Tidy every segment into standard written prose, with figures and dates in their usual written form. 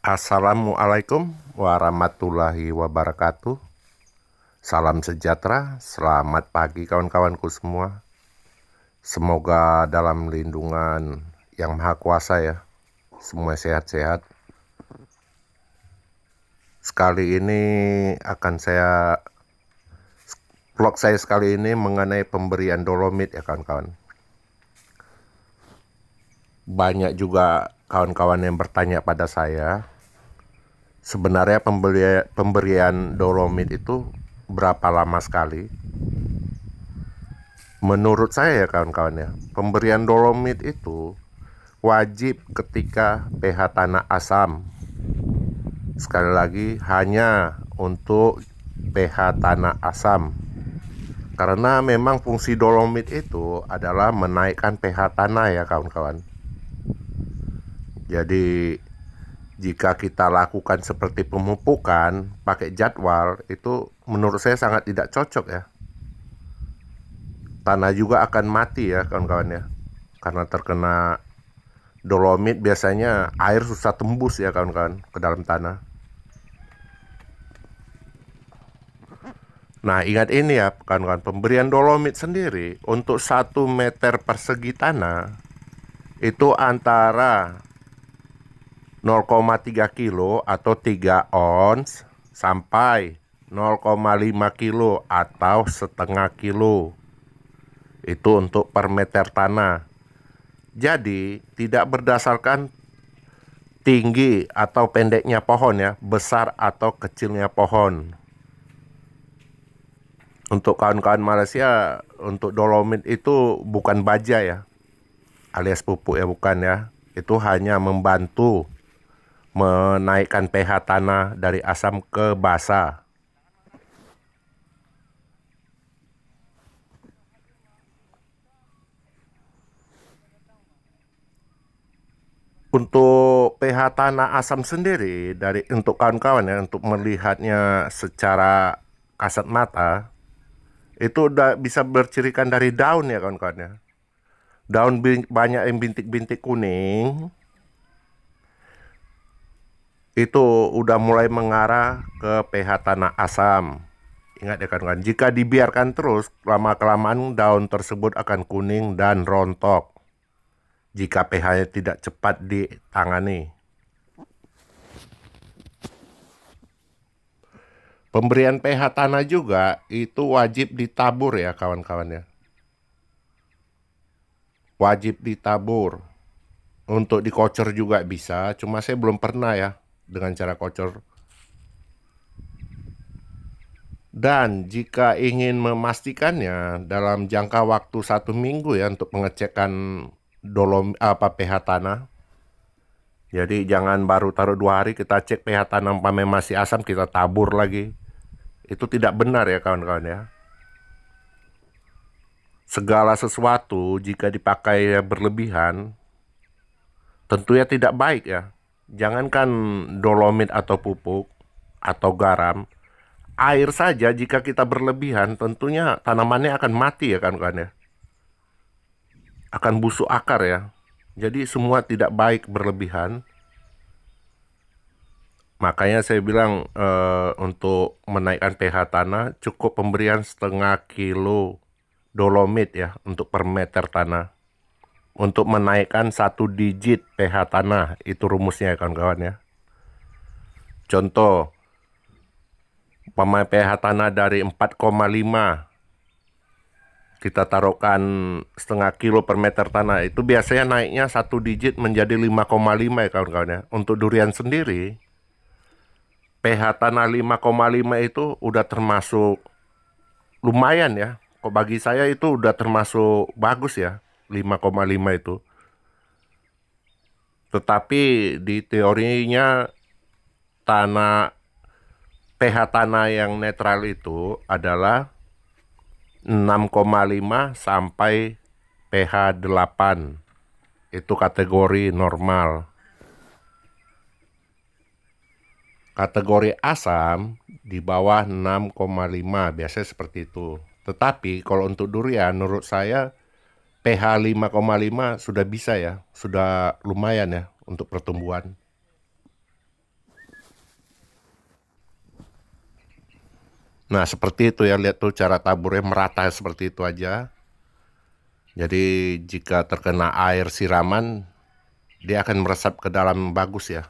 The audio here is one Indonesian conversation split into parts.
Assalamualaikum warahmatullahi wabarakatuh. Salam sejahtera, selamat pagi kawan-kawanku semua. Semoga dalam lindungan Yang Maha Kuasa ya, semua sehat-sehat. Sekali ini vlog saya sekali ini mengenai pemberian dolomit ya kawan-kawan. Banyak juga kawan-kawan yang bertanya pada saya, sebenarnya pemberian dolomit itu berapa lama sekali? Menurut saya ya kawan-kawan ya, pemberian dolomit itu wajib ketika pH tanah asam. Sekali lagi, hanya untuk pH tanah asam. Karena memang fungsi dolomit itu adalah menaikkan pH tanah ya kawan-kawan. Jadi jika kita lakukan seperti pemupukan pakai jadwal, itu menurut saya sangat tidak cocok ya. Tanah juga akan mati ya kawan-kawan ya, karena terkena dolomit. Biasanya air susah tembus ya kawan-kawan ke dalam tanah. Nah, ingat ini ya kawan-kawan, pemberian dolomit sendiri untuk 1 meter persegi tanah itu antara 0,3 kilo atau 3 ons sampai 0,5 kilo atau setengah kilo. Itu untuk per meter tanah. Jadi tidak berdasarkan tinggi atau pendeknya pohon ya, besar atau kecilnya pohon. Untuk kawan-kawan Malaysia, untuk dolomit itu bukan baja ya, alias pupuk ya, bukan ya. Itu hanya membantu menaikkan pH tanah dari asam ke basa. Untuk pH tanah asam sendiri, untuk kawan-kawan ya, untuk melihatnya secara kasat mata, itu udah bisa bercirikan dari daun ya kawan-kawan ya. Daun banyak yang bintik-bintik kuning, itu udah mulai mengarah ke pH tanah asam. Ingat ya kawan-kawan, jika dibiarkan terus, lama-kelamaan daun tersebut akan kuning dan rontok jika pH-nya tidak cepat ditangani. Pemberian pH tanah juga itu wajib ditabur ya kawan-kawan ya. Wajib ditabur. Untuk dikocor juga bisa, cuma saya belum pernah ya dengan cara kocor. Dan jika ingin memastikannya dalam jangka waktu 1 minggu ya, untuk pengecekan pH tanah. Jadi jangan baru taruh 2 hari kita cek pH tanah masih asam kita tabur lagi. Itu tidak benar ya kawan-kawan ya. Segala sesuatu jika dipakai berlebihan tentunya tidak baik ya. Jangankan dolomit atau pupuk atau garam, air saja jika kita berlebihan tentunya tanamannya akan mati ya kawan-kawan ya. Akan busuk akar ya. Jadi semua tidak baik berlebihan. Makanya saya bilang untuk menaikkan pH tanah cukup pemberian setengah kilo dolomit ya untuk per meter tanah. Untuk menaikkan 1 digit pH tanah, itu rumusnya ya kawan-kawan ya. Contoh, pH tanah dari 4,5 kita taruhkan setengah kilo per meter tanah, itu biasanya naiknya 1 digit menjadi 5,5 ya kawan-kawan ya. Untuk durian sendiri, pH tanah 5,5 itu udah termasuk lumayan ya. Kok bagi saya itu udah termasuk bagus ya, 5,5 itu. Tetapi di teorinya pH tanah yang netral itu adalah 6,5 sampai pH 8. Itu kategori normal. Kategori asam di bawah 6,5, biasanya seperti itu. Tetapi kalau untuk durian menurut saya pH 5,5 sudah bisa ya, sudah lumayan ya untuk pertumbuhan. Nah, seperti itu ya, lihat tuh cara taburnya merata seperti itu aja. Jadi jika terkena air siraman, dia akan meresap ke dalam bagus ya.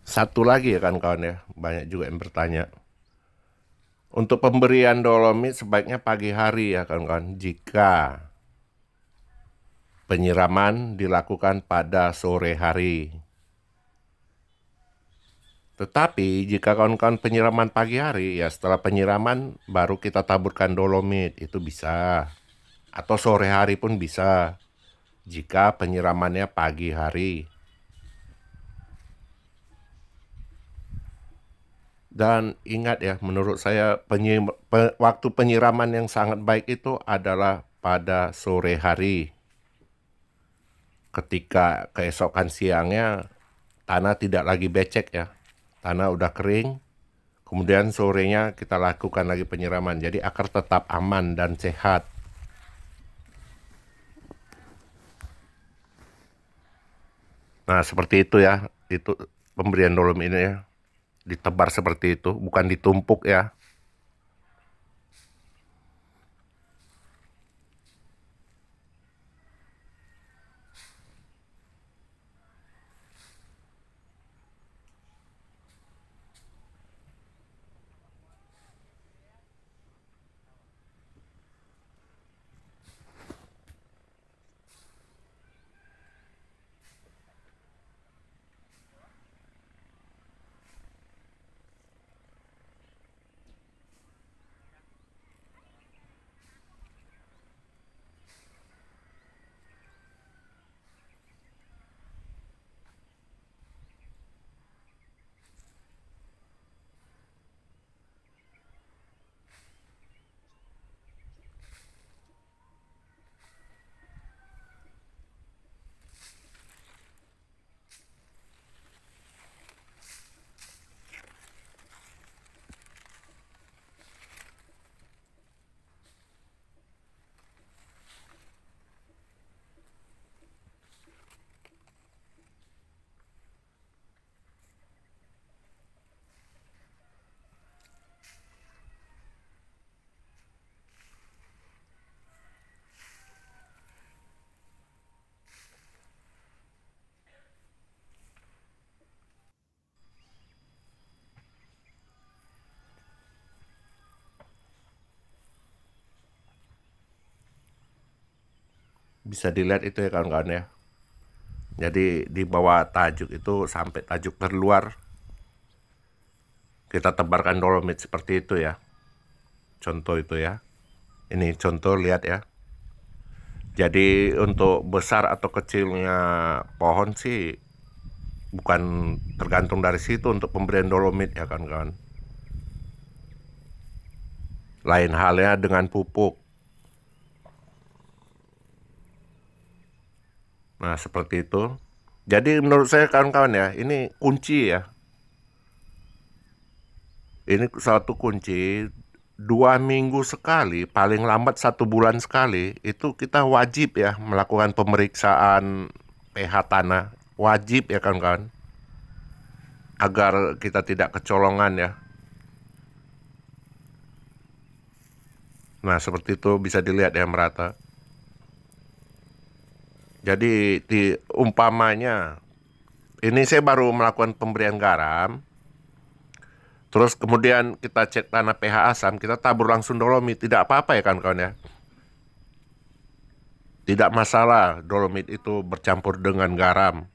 Satu lagi ya kan kawan ya, banyak juga yang bertanya. Untuk pemberian dolomit sebaiknya pagi hari ya kawan-kawan, jika penyiraman dilakukan pada sore hari. Tetapi jika kawan-kawan penyiraman pagi hari, ya setelah penyiraman baru kita taburkan dolomit, itu bisa. Atau sore hari pun bisa, jika penyiramannya pagi hari. Dan ingat ya, menurut saya waktu penyiraman yang sangat baik itu adalah pada sore hari. Ketika keesokan siangnya tanah tidak lagi becek ya, tanah udah kering, kemudian sorenya kita lakukan lagi penyiraman. Jadi akar tetap aman dan sehat. Nah, seperti itu ya, itu pemberian dolom ini ya, ditebar seperti itu, bukan ditumpuk ya. Bisa dilihat itu ya kawan-kawan ya. Jadi di bawah tajuk itu sampai tajuk terluar kita tebarkan dolomit seperti itu ya. Contoh itu ya. Ini contoh lihat ya. Jadi untuk besar atau kecilnya pohon sih bukan tergantung dari situ untuk pemberian dolomit ya kawan-kawan. Lain halnya dengan pupuk. Nah, seperti itu. Jadi menurut saya kawan-kawan ya, ini kunci ya. Ini satu kunci, 2 minggu sekali, paling lambat 1 bulan sekali, itu kita wajib ya melakukan pemeriksaan pH tanah. Wajib ya kawan-kawan. Agar kita tidak kecolongan ya. Nah, seperti itu bisa dilihat ya merata. Jadi umpamanya, ini saya baru melakukan pemberian garam, terus kemudian kita cek tanah pH asam, kita tabur langsung dolomit, tidak apa-apa ya kawan-kawan ya. Tidak masalah dolomit itu bercampur dengan garam.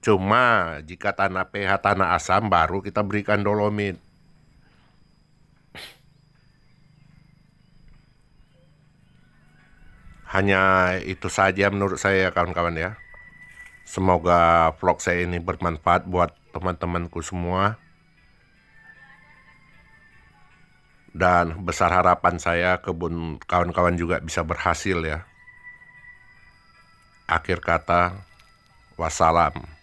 Cuma jika tanah pH tanah asam baru kita berikan dolomit. Hanya itu saja menurut saya kawan-kawan ya. Semoga vlog saya ini bermanfaat buat teman-temanku semua. Dan besar harapan saya kebun kawan-kawan juga bisa berhasil ya. Akhir kata, wassalam.